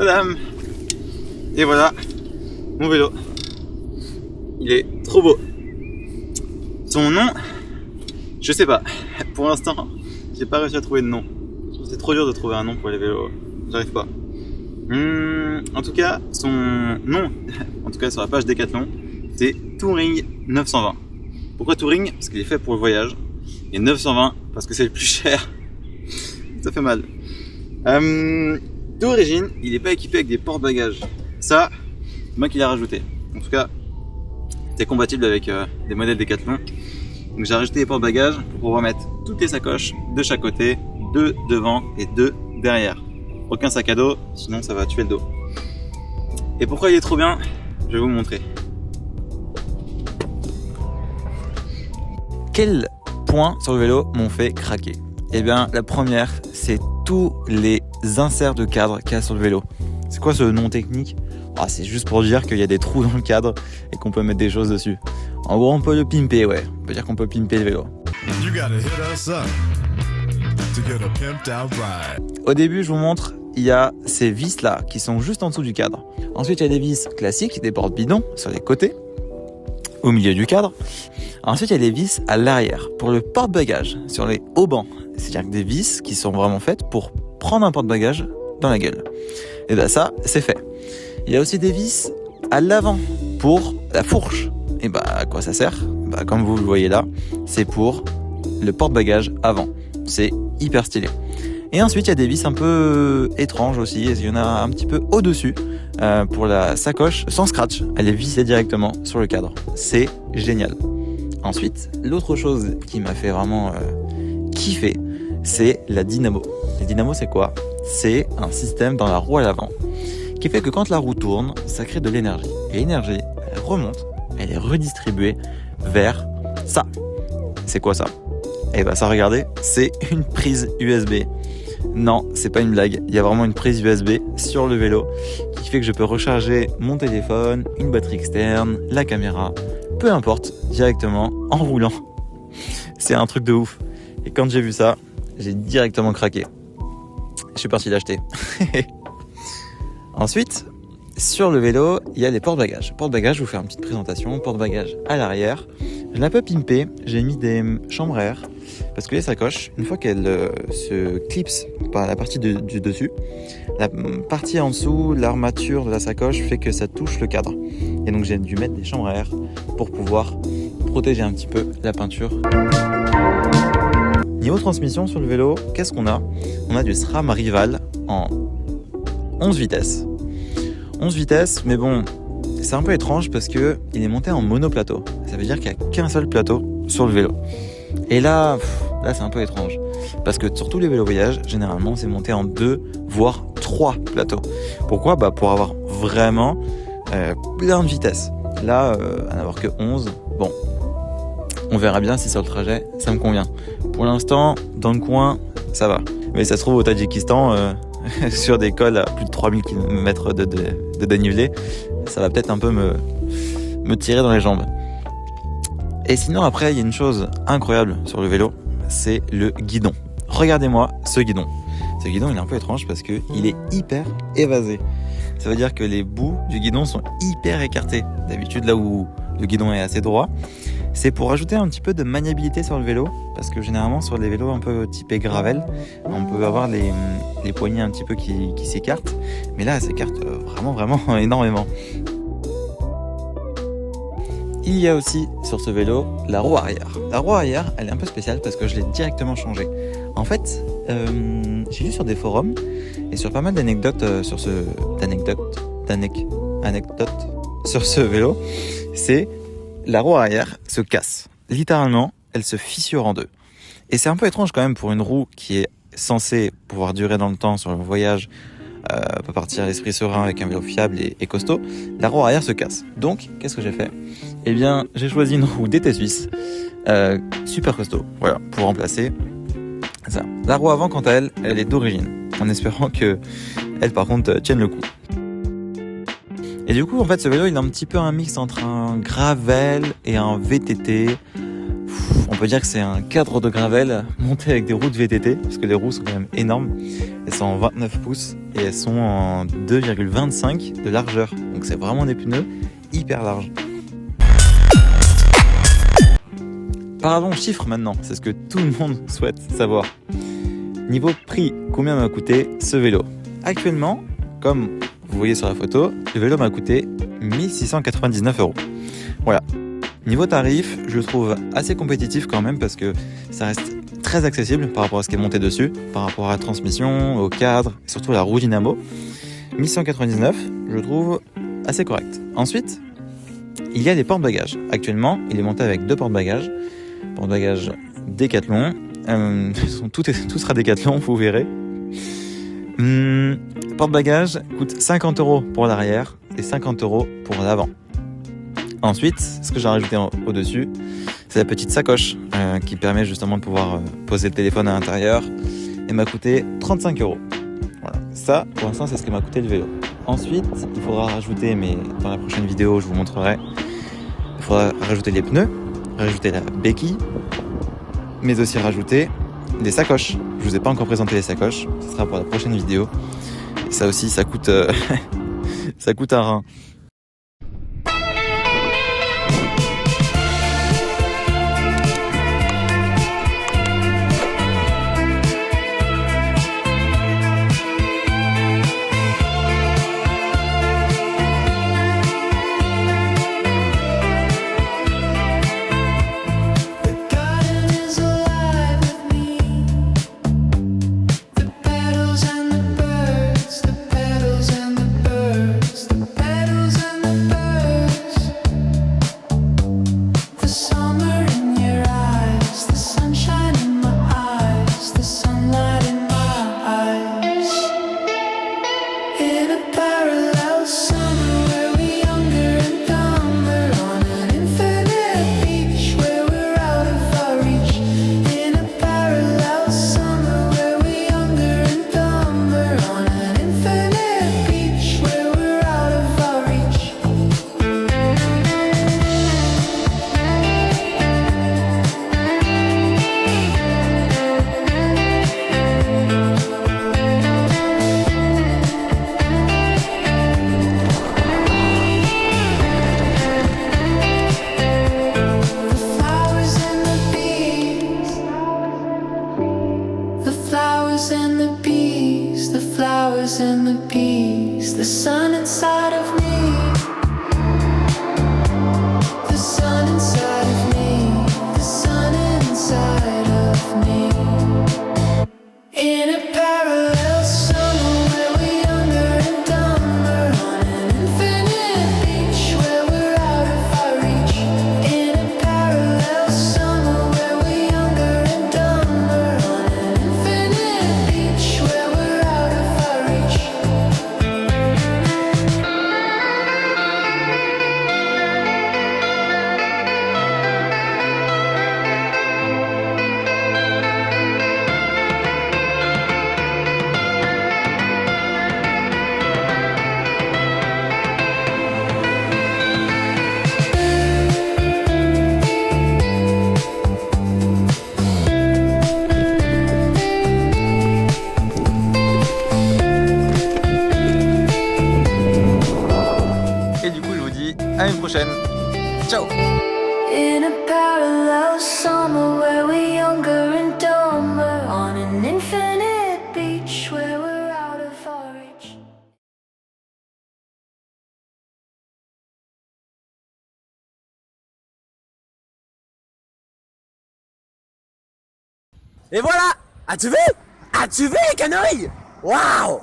Tadam! Et voilà, mon vélo. Il est trop beau. Son nom, je sais pas. Pour l'instant, j'ai pas réussi à trouver de nom. C'est trop dur de trouver un nom pour les vélos. J'arrive pas. En tout cas, son nom, en tout cas sur la page Decathlon, c'est Touring 920. Pourquoi Touring? Parce qu'il est fait pour le voyage. Et 920 parce que c'est le plus cher. Ça fait mal. D'origine, il n'est pas équipé avec des porte-bagages. Ça, c'est moi qui l'ai rajouté. En tout cas, c'est compatible avec des modèles Decathlon. Donc j'ai rajouté des porte-bagages pour pouvoir mettre toutes les sacoches de chaque côté, 2 devant et 2 derrière. Aucun sac à dos, sinon ça va tuer le dos. Et pourquoi il est trop bien? Je vais vous montrer. Quels points sur le vélo m'ont fait craquer? Eh bien, la première, c'est tous les inserts de cadre qu'il y a sur le vélo. C'est quoi ce nom technique? C'est juste pour dire qu'il y a des trous dans le cadre et qu'on peut mettre des choses dessus. En gros, on peut le pimper, ouais. On peut dire qu'on peut pimper le vélo. Au début, je vous montre, il y a ces vis-là qui sont juste en dessous du cadre. Ensuite, il y a des vis classiques, des porte-bidons sur les côtés, au milieu du cadre. Ensuite, il y a des vis à l'arrière pour le porte-bagages sur les haubans. C'est-à-dire que des vis qui sont vraiment faites pour prendre un porte-bagages dans la gueule. Et bien ça, c'est fait. Il y a aussi des vis à l'avant pour la fourche. Et à quoi ça sert? Comme vous le voyez là, c'est pour le porte-bagages avant. C'est hyper stylé. Et ensuite, il y a des vis un peu étranges aussi. Il y en a un petit peu au-dessus pour la sacoche sans scratch. Elle est vissée directement sur le cadre. C'est génial. Ensuite, l'autre chose qui m'a fait vraiment kiffer, c'est la dynamo. La dynamo, c'est quoi? C'est un système dans la roue à l'avant qui fait que quand la roue tourne, ça crée de l'énergie. Et l'énergie, elle remonte, elle est redistribuée vers ça. C'est quoi ça? Et ça, regardez, c'est une prise USB. Non, c'est pas une blague. Il y a vraiment une prise USB sur le vélo qui fait que je peux recharger mon téléphone, une batterie externe, la caméra, peu importe, directement en roulant. C'est un truc de ouf. Et quand j'ai vu ça, j'ai directement craqué. Je suis parti l'acheter. Ensuite, sur le vélo, il y a les porte-bagages. Porte-bagages, je vous fais une petite présentation. Porte-bagages à l'arrière. Je l'ai un peu pimpé. J'ai mis des chambres à air. Parce que les sacoches, une fois qu'elles se clipsent par la partie du dessus, la partie en dessous, l'armature de la sacoche fait que ça touche le cadre. Et donc j'ai dû mettre des chambres à air pour pouvoir protéger un petit peu la peinture. Niveau transmission sur le vélo, qu'est-ce qu'on a? On a du SRAM Rival en 11 vitesses. 11 vitesses, mais bon, c'est un peu étrange parce qu'il est monté en monoplateau. Ça veut dire qu'il n'y a qu'un seul plateau sur le vélo. Et là c'est un peu étrange. Parce que sur tous les vélos voyage, généralement, c'est monté en 2, voire 3 plateaux. Pourquoi? Pour avoir vraiment plein de vitesses. Là, à n'avoir que 11, bon, on verra bien si sur le trajet, ça me convient. Pour l'instant, dans le coin, ça va. Mais ça se trouve au Tadjikistan, sur des cols à plus de 3000 km de dénivelé, ça va peut-être un peu me tirer dans les jambes. Et sinon, après, il y a une chose incroyable sur le vélo, c'est le guidon. Regardez-moi ce guidon. Ce guidon, il est un peu étrange parce qu'il est hyper évasé. Ça veut dire que les bouts du guidon sont hyper écartés. D'habitude, là où le guidon est assez droit, c'est pour ajouter un petit peu de maniabilité sur le vélo. Parce que généralement, sur les vélos un peu typés gravel, on peut avoir les poignées un petit peu qui s'écartent. Mais là, elles s'écartent vraiment énormément. Il y a aussi sur ce vélo la roue arrière. La roue arrière, elle est un peu spéciale parce que je l'ai directement changée. En fait, j'ai lu sur des forums et sur pas mal d'anecdotes sur sur ce vélo, c'est la roue arrière se casse. Littéralement, elle se fissure en deux. Et c'est un peu étrange quand même pour une roue qui est censée pouvoir durer dans le temps sur le voyage, pas partir à l'esprit serein avec un vélo fiable et costaud. La roue arrière se casse. Donc, qu'est-ce que j'ai fait? Eh bien, j'ai choisi une roue DT Suisse, super costaud, voilà, pour remplacer ça. La roue avant, quant à elle, elle est d'origine, en espérant que elle, par contre, tienne le coup. Et du coup, en fait, ce vélo, il est un petit peu un mix entre un gravel et un VTT. On peut dire que c'est un cadre de gravel monté avec des roues de VTT, parce que les roues sont quand même énormes. Elles sont en 29 pouces et elles sont en 2,25 de largeur. Donc c'est vraiment des pneus hyper larges. Parlons chiffres maintenant, c'est ce que tout le monde souhaite savoir. Niveau prix, combien m'a coûté ce vélo? Actuellement, comme vous voyez sur la photo, le vélo m'a coûté 1699 €. Voilà. Niveau tarif, je le trouve assez compétitif quand même parce que ça reste très accessible par rapport à ce qui est monté dessus, par rapport à la transmission, au cadre, et surtout à la roue dynamo. 1199, je le trouve assez correct. Ensuite, il y a des porte-bagages. Actuellement, il est monté avec 2 porte-bagages. Porte-bagages Decathlon. Tout sera Decathlon, vous verrez. Porte-bagages coûte 50 € pour l'arrière et 50 € pour l'avant. Ensuite, ce que j'ai rajouté au-dessus, c'est la petite sacoche qui permet justement de pouvoir poser le téléphone à l'intérieur et m'a coûté 35 €. Voilà. Ça, pour l'instant, c'est ce que m'a coûté le vélo. Ensuite, il faudra rajouter, mais dans la prochaine vidéo, je vous montrerai, il faudra rajouter les pneus, rajouter la béquille, mais aussi rajouter des sacoches. Je vous ai pas encore présenté les sacoches, ce sera pour la prochaine vidéo. Et ça aussi, ça coûte, ça coûte un rein. And the bees, the sun inside of me, the sun inside of me, the sun inside of me. In a parallel summer where we're younger and dumber, on an infinite beach where we're out of our reach. In a parallel summer where we're younger and dumber, on an infinite beach where we're out of our reach. Et du coup, je vous dis à une prochaine. Ciao! In a parallel summer where we're younger and dumber, on an infinite beach where we're out of our reach. Et voilà! As-tu vu? As-tu vu les conneries? Waouh!